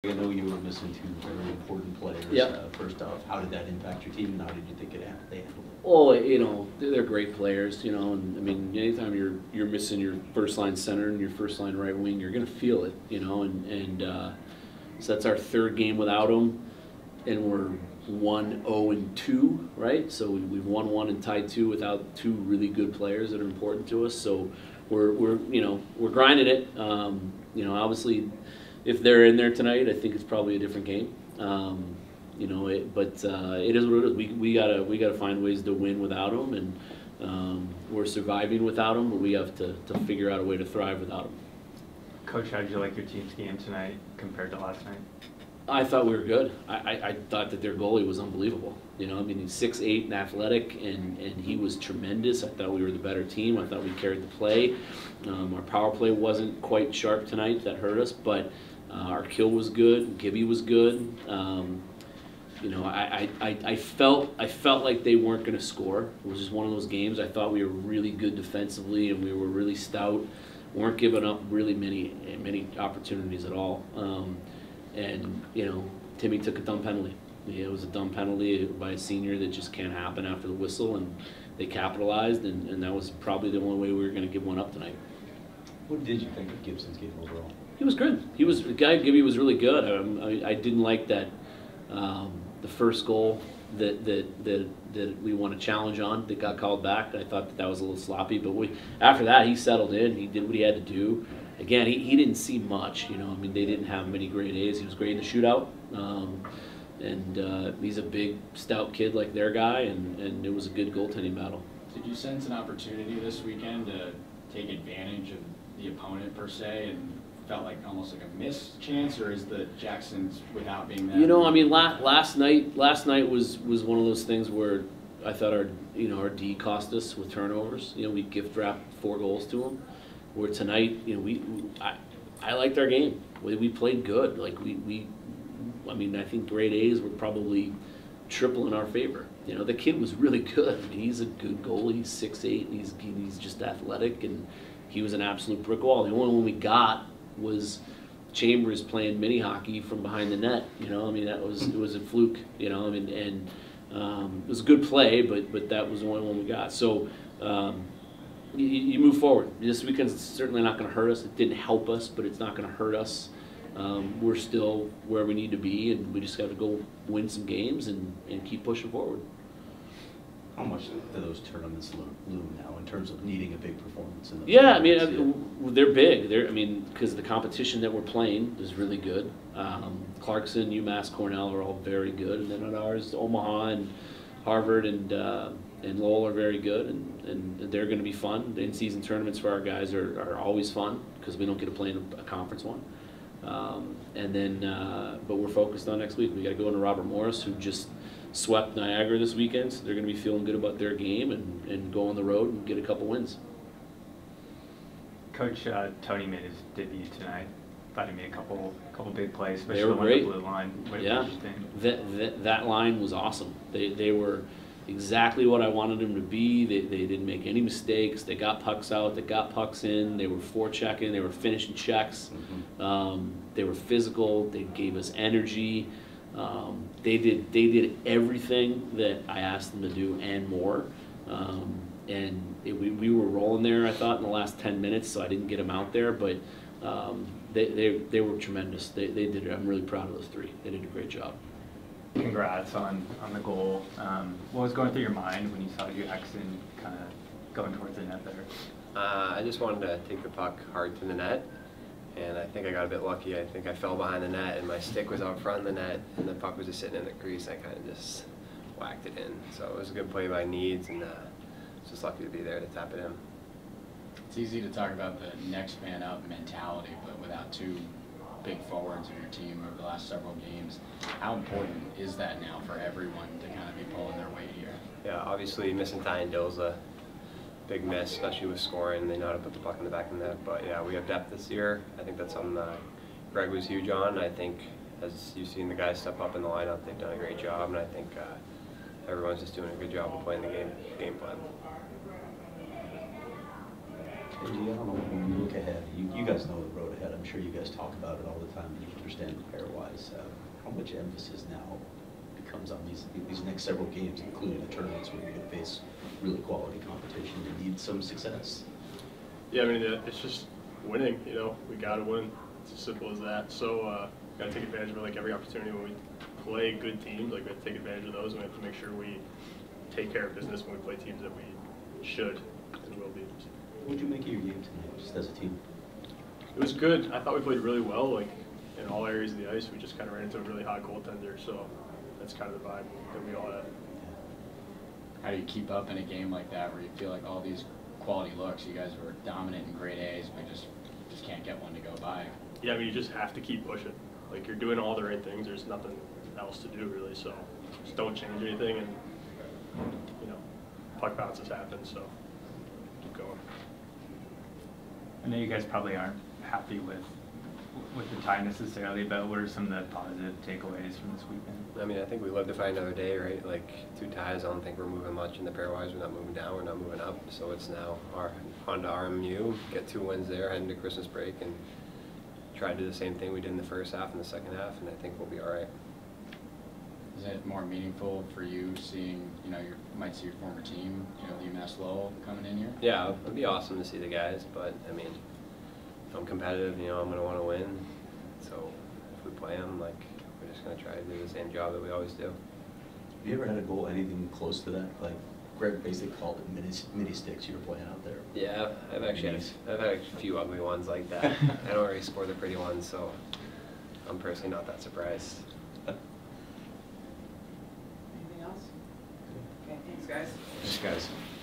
I know you were missing two very important players. Yep. First off, how did that impact your team, and how did you think they handled it? Well, they're great players, and I mean, anytime you're missing your first line center and your first line right wing, you're going to feel it, and so that's our third game without them, and we're 1-0-2, right? So we've won one and tied two without two really good players that are important to us. So we're grinding it. Obviously, if they're in there tonight, I think it's probably a different game. It is what it is. We gotta find ways to win without them, and we're surviving without them. But we have to figure out a way to thrive without them. Coach, how did you like your team's game tonight compared to last night? I thought we were good. I thought that their goalie was unbelievable. He's 6'8" and athletic, and he was tremendous. I thought we were the better team. I thought we carried the play. Our power play wasn't quite sharp tonight. That hurt us, but our kill was good. Gibby was good. I felt like they weren't going to score. It was just one of those games. I thought we were really good defensively, and we were really stout. Weren't giving up really many opportunities at all. Timmy took a dumb penalty. It was a dumb penalty by a senior that just can't happen after the whistle, and they capitalized, and that was probably the only way we were going to give one up tonight. What did you think of Gibson's game overall? He was good. Gibby was really good. I didn't like that the first goal that we won a challenge on that got called back. I thought that was a little sloppy, but after that he settled in. He did what he had to do. Again, he didn't see much. They didn't have many grade A's. He was great in the shootout, and he's a big, stout kid like their guy, and it was a good goaltending battle. Did you sense an opportunity this weekend to take advantage of the opponent per se, and felt like almost like a missed chance, or is the Jacksons without being there? Last night was one of those things where I thought our D cost us with turnovers. We gift wrapped 4 goals to them. Where tonight, I liked our game. We played good. I think grade A's were probably triple in our favor. The kid was really good. He's a good goalie. He's 6'8", and he's just athletic, and he was an absolute brick wall. The only one we got was Chambers playing mini hockey from behind the net. It was a fluke. It was a good play, but that was the only one we got. So. You move forward. This weekend's certainly not going to hurt us. It didn't help us, but it's not going to hurt us. We're still where we need to be, and we just got to go win some games and keep pushing forward. How much do those tournaments loom now in terms of needing a big performance? In those they're big. Because the competition that we're playing is really good. Clarkson, UMass, Cornell are all very good, and then at ours, Omaha and Harvard and Lowell are very good, and they're going to be fun. The in-season tournaments for our guys are always fun because we don't get to play in a conference one. But we're focused on next week. We got to go into Robert Morris, who just swept Niagara this weekend, so they're going to be feeling good about their game and go on the road and get a couple wins. Coach, Tony made his debut tonight. Thought he made a couple big plays, especially they were great. The blue line. Yeah, that line was awesome. They were exactly what I wanted them to be. They didn't make any mistakes. They got pucks out. They got pucks in. They were forechecking. They were finishing checks. Mm-hmm. They were physical. They gave us energy. They did everything that I asked them to do and more. We were rolling there, I thought, in the last 10 minutes, so I didn't get them out there. But they were tremendous. They did it. I'm really proud of those 3. They did a great job. Congrats on the goal. What was going through your mind when you saw Jackson kind of going towards the net there? I just wanted to take the puck hard to the net, and I think I got a bit lucky. I think I fell behind the net, and my stick was out front of the net, and the puck was just sitting in the crease. I kind of just whacked it in. So it was a good play by Needs, and just lucky to be there to tap it in. It's easy to talk about the next man up mentality, but without 2 big forwards in your team over the last several games, how important is that now for everyone to kind of be pulling their weight here? Yeah, obviously missing Ty and Dill's a big miss, especially with scoring. They know how to put the puck in the back of the net. But yeah, we have depth this year. I think that's something Greg was huge on. I think as you've seen the guys step up in the lineup, they've done a great job, and I think everyone's just doing a good job of playing the game plan. Benji, I don't know, when you look ahead, you guys know the road ahead. I'm sure you guys talk about it all the time and you understand the pairwise. How much emphasis now becomes on these next several games, including the tournaments where you're going to face really quality competition? You need some success. Yeah, I mean, it's just winning, you know. We got to win. It's as simple as that. So, got to take advantage of like every opportunity when we play good teams. Like, we have to take advantage of those, and we have to make sure we take care of business when we play teams that we should and will be. What did you make of your game tonight, just as a team? It was good. I thought we played really well, like, in all areas of the ice. We just kind of ran into a really hot goaltender, so that's kind of the vibe that we all had. How do you keep up in a game like that where you feel like all these quality looks, you guys were dominant in grade A's, but just can't get one to go by? Yeah, I mean, you just have to keep pushing. Like, you're doing all the right things. There's nothing else to do, really, so just don't change anything, and, you know, puck bounces happen, so keep going. I know you guys probably aren't happy with the tie necessarily, but what are some of the positive takeaways from this weekend? I mean, I think we live to fight another day, right? Like 2 ties, I don't think we're moving much in the pairwise. We're not moving down, we're not moving up. So it's now on to RMU, get 2 wins there, heading to Christmas break, and try to do the same thing we did in the first half and the second half, and I think we'll be all right. Is it more meaningful for you seeing, you know, you might see your former team, you know, the UMass Lowell coming in here? Yeah, it'd be awesome to see the guys, but I mean, if I'm competitive, you know, I'm going to want to win. So if we play them, like, we're just going to try to do the same job that we always do. Have you ever had a goal anything close to that? Like, Greg basically called it mini sticks you were playing out there. Yeah, I've had a few ugly ones like that. I don't really score the pretty ones, so I'm personally not that surprised.